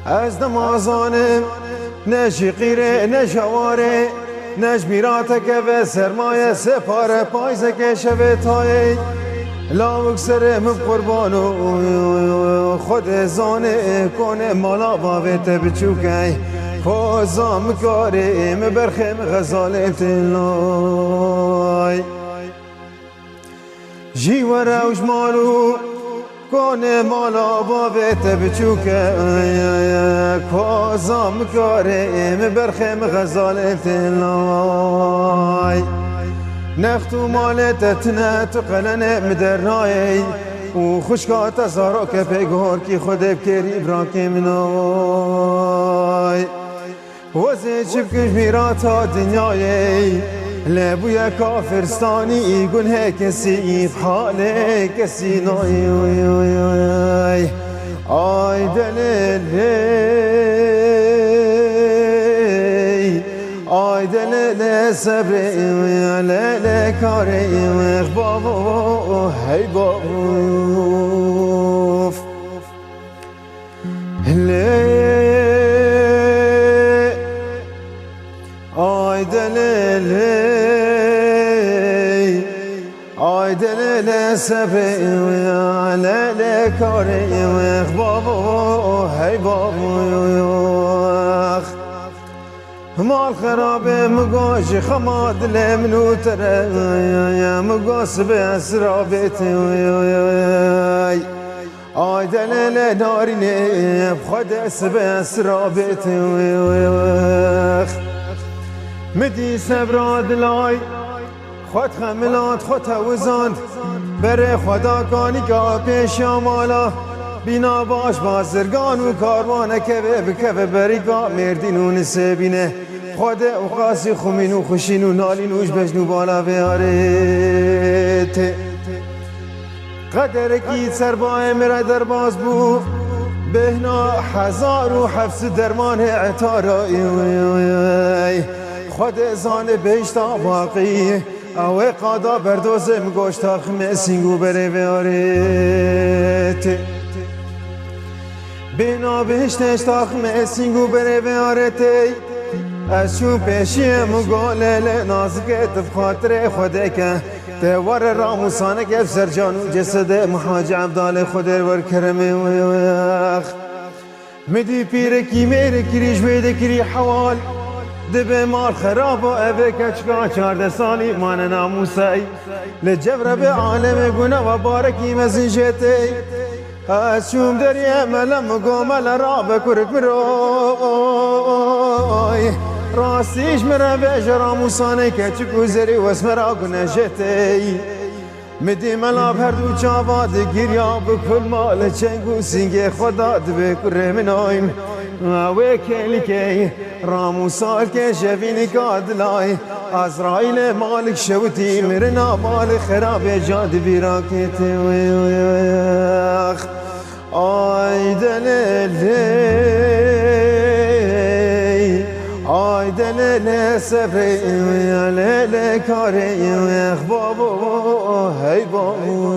از نمازانم نشی قیره نشواره نجمیراتک و سرمایه سپاره پایزک شبتایی لاوک سرم قربانو خود زانه کنه مالا باویت بچوکی خوزام کاریم برخم غزالت لای جیوره و جمالو کنه مالا باویت بچوکی خوزام کاریم برخم غزالت لای نختو مالت تنت قلن مدرنای و خشکات زارا که پیگار کی خود بکری براکی منای وزی چپکش میراتا دنیای لبوی کافرستانی گنه کسی بحاله کسی نای آی دلیلی آی دلیل صبری لیل کاری بابا هی بابا آی دلیل آی دلیل صبری لیل کاری بابا هی بابا مال خرابه مگاش خماد لمنو تره مگاس به اسرابت آی دلیل نارینه بخود اسب اسرابت مدی سبراد لای خود خملات خود توزاند بره خدا کانی که پیش مالا بینا باش بازرگان و کاروانه که بکه بریگا مردینون سبینه خود و خاصی خومین و خوشین و نالین وش بجنو بالا بیارت قدر کی سربای مرا در باز بو بهنا 1007 درمان اعتارای خود زان بیشتا باقی او قادا بردوزه مگوشتا خمسینگو بره بیارت بینا بهشتش تاخم اسینگو بره بیارتی از چون پیشی مگاله نازکت بخاطر خوده که توار راموسانه که بسر جانو جسد محاج عبدال خوده ور کرمه ویخ مدی پیرکی میره کریش بیده کری حوال دبه مال خراب و اوه کچکا 14 سالی مان ناموسی لجبر به عالم گناه و بارکی مزیجتی از شوم دریا ملم گومل را بکرک مروی راستیش مرا بجرا موسانه که چکو زری و اسمرا گنجتی مدی ملا پردو چاواد گیریا بکل مال چنگو سینگ خدا دبه کره منایم اوه کلی که راموسال که شوینی کادلای ازرائیل مالک شوتی مرنا مال خراب جاد بیراکت ویخ آی دلیلی آی دلیل سفری لیل کاری ویخ بابا هی بابا